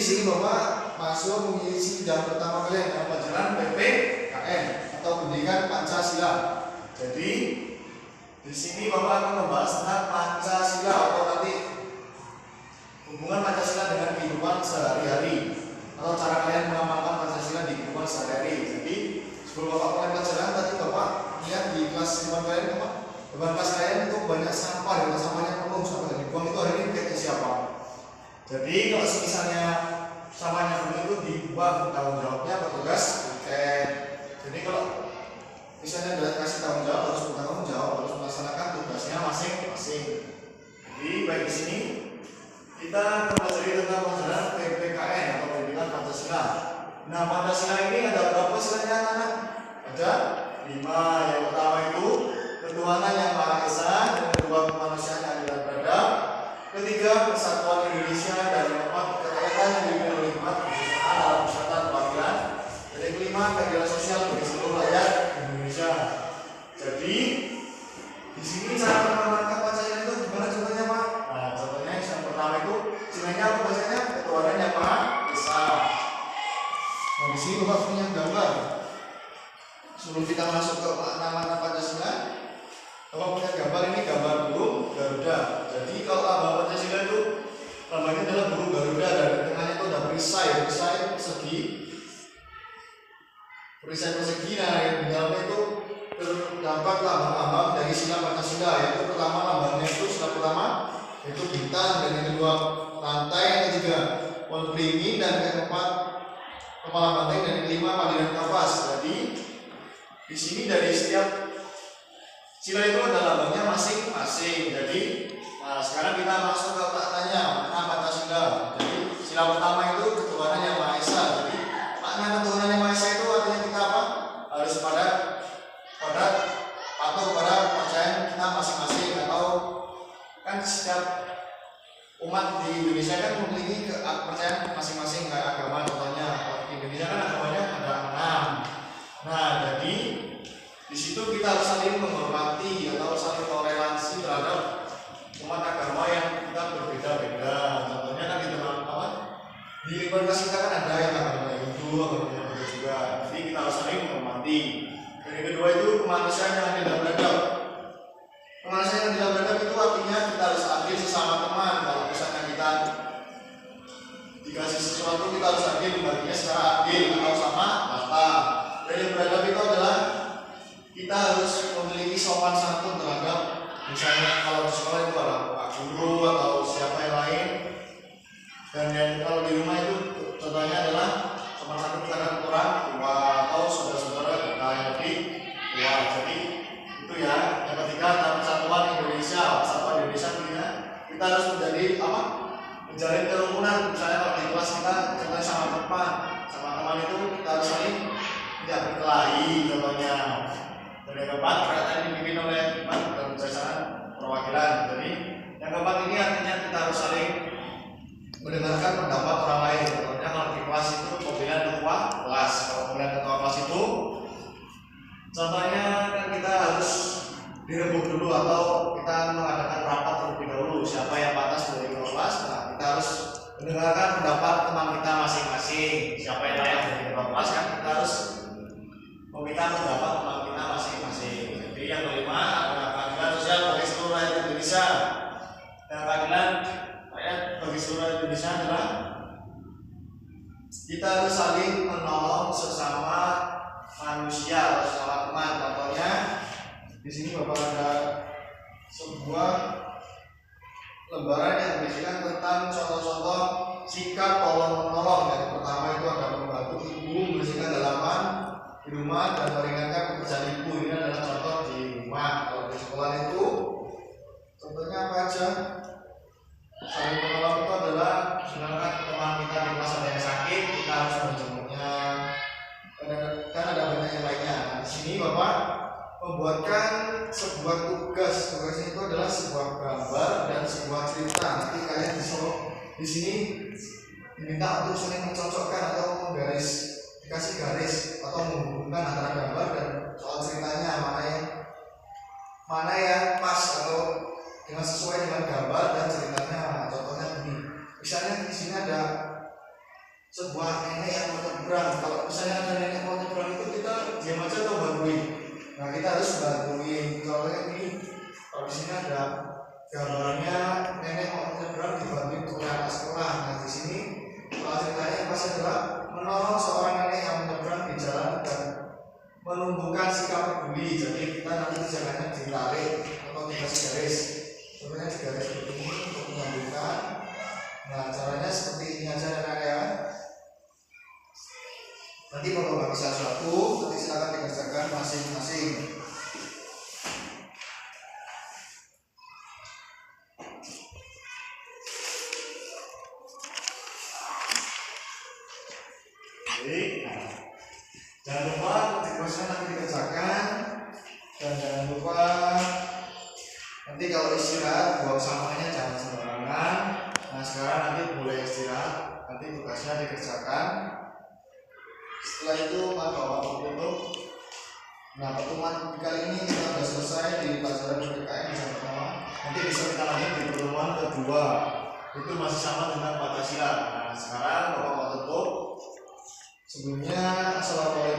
sini Bapak masuk mengisi jam pertama kalian dalam pelajaran PPKN atau Pendidikan Pancasila. Jadi di sini Bapak akan membahas tentang Pancasila atau nanti hubungan Pancasila dengan kehidupan sehari-hari atau cara kalian mengamalkan Pancasila di kehidupan sehari-hari. Jadi sebelum Bapak mulai pelajaran tadi Bapak lihat di kelas depan kalian Bapak, depan kelas kalian itu banyak sampah dan sampahnya penuh sampai dibuang itu hari ini pakai siapa? Jadi kalau misalnya sampahnya penuh itu dibuang, tanggung jawabnya petugas weekend. Jadi kalau misalnya udah kasih tanggung jawab harus bertanggung jawab, harus melaksanakan tugasnya masing-masing. Jadi baik di sini kita mempelajari tentang pelajaran PPKN atau Pendidikan Pancasila. Nah, Pancasila ini ada berapa istilahnya anak? Ada 5. Yang pertama itu ketuhanan yang Maha Esa, yang kedua kemanusiaan yang adil dan beradab, ketiga persatuan Indonesia, dan yang keempat kerakyatan yang dipimpin oleh hikmat kebijaksanaan dalam persatuan perwakilan, dan yang kelima keadilan sosial bagi seluruh rakyat Indonesia. Jadi di sini cara mengamalkan Pancasila itu gimana contohnya Pak? Nah, contohnya yang pertama itu istilahnya apa bahasanya? Ketuhanan yang Maha Esa. Nah, di sini Bapak punya gambar. Sebelum kita masuk ke makna Pancasila, Bapak punya gambar, ini gambar burung Garuda. Jadi kalau lambang Pancasila itu lambangnya adalah burung Garuda dan di tengahnya itu ada perisai persegi. Nah yang di dalamnya itu terdapat lambang-lambang dari sila Pancasila. Yaitu pertama lambangnya itu sila pertama yaitu bintang, dan yang kedua rantai, yang ketiga pohon beringin, dan yang keempat kepala banteng, dan yang kelima padi dan kapas. Jadi di sini dari setiap sila itu ada lambangnya masing-masing. Jadi sekarang kita masuk ke maknanya, makna Pancasila. Jadi sila pertama itu ketuhanan yang Maha Esa. Jadi makna ketuhanan yang Maha Esa itu artinya kita apa? Harus pada patuh pada kepercayaan kita masing-masing, atau kan setiap umat di Indonesia kan memiliki kepercayaan masing-masing kayak agama. Contohnya di Indonesia kan agamanya ada 6. Nah, jadi di situ kita harus saling menghormati atau saling toleransi terhadap umat agama yang kita berbeda-beda. Contohnya kan di tempat apa? Di lingkungan kita kan ada yang agama Hindu, agama Buddha juga. Jadi kita harus saling menghormati. Dan yang kedua itu kemanusiaan yang adil dan beradab. Kemanusiaan yang adil dan beradab itu artinya kita harus adil sesama teman. Kalau misalnya kita dikasih sesuatu, kita harus adil membaginya secara adil atau sama rata. Dan yang beradab itu adalah kita harus memiliki sopan santun terhadap, misalnya kalau di sekolah itu ada pak guru atau siapa yang lain. Dan yang kalau di rumah itu contohnya adalah sopan santun terhadap orang tua atau saudara-saudara kita yang lebih tua. Jadi itu ya. Yang ketiga adalah persatuan Indonesia. Persatuan Indonesia punya kita harus menjadi apa? Menjalin kerukunan. Misalnya kalau di kelas kita contohnya sama teman itu kita harus saling tidak berkelahi contohnya. Dan yang keempat, kerakyatan dipimpin oleh hikmat dan kebijaksanaan perwakilan. Jadi yang keempat ini artinya kita harus saling mendengarkan pendapat orang lain. Contohnya kalau di kelas itu pemilihan ketua kelas. Kalau pemilihan ketua kelas itu contohnya kan kita harus direbut dulu atau kita mengadakan rapat terlebih dahulu siapa yang pantas menjadi ketua kelas. Nah, kita harus mendengarkan pendapat teman kita masing-masing. Siapa yang layak menjadi ketua kelas kan kita harus meminta pendapat teman kita masing-masing. Jadi yang kelima adalah keadilan sosial bagi seluruh rakyat Indonesia. Dan keadilan rakyat bagi seluruh rakyat Indonesia adalah kita harus saling menolong sesama manusia atau sesama teman. Contohnya di sini Bapak ada sebuah lembaran yang berisikan tentang contoh-contoh sikap tolong menolong. Yang pertama itu ada membantu ibu membersihkan halaman di rumah dan meringankan pekerjaan ibu. Ini adalah contoh di rumah. Kalau di sekolah itu contohnya apa aja? Saling menolong itu adalah misalkan teman kita di kelas ada yang sakit, kita harus menjenguknya. Kan ada banyak yang lainnya. Nah, di sini Bapak membuatkan sebuah tugas. Tugasnya itu adalah sebuah gambar dan sebuah cerita. Nanti kalian disuruh di sini diminta untuk saling mencocokkan atau menggaris, dikasih garis atau menghubungkan antara gambar dan soal ceritanya mana yang pas atau dengan sesuai dengan gambar dan ceritanya. Contohnya begini, misalnya di sini ada sebuah nenek yang mau nyebrang. Kalau misalnya ada nenek mau nyebrang itu kita diam aja atau bantuin? Nah, kita harus bantuin. Kalau ini, kalau di sini ada gambarnya nenek mau nyebrang dibantuin oleh anak sekolah. Nah, di sini kalau ceritanya yang pasti adalah menolong seorang nenek yang menyeberang di jalan dan menumbuhkan sikap peduli. Jadi kita nanti jalannya ditarik atau dikasih garis. Sebenarnya di garis begini untuk menyambungkan. Nah, caranya seperti ini aja ya. Nanti kalau nggak bisa satu, nanti silakan dikerjakan masing-masing. Baik, jangan lupa tugasnya nanti dikerjakan dan jangan lupa nanti kalau istirahat buang sampahnya jangan sembarangan. Nah, sekarang nanti boleh istirahat, nanti tugasnya dikerjakan. Setelah itu bapak tutup. Nah, pertemuan kali ini kita sudah selesai di pelajaran PPKN yang pertama. Nanti bisa kita lanjut di pertemuan kedua. Itu masih sama dengan Pancasila. Nah, sekarang bapak tutup. Sebelumnya, assalamualaikum.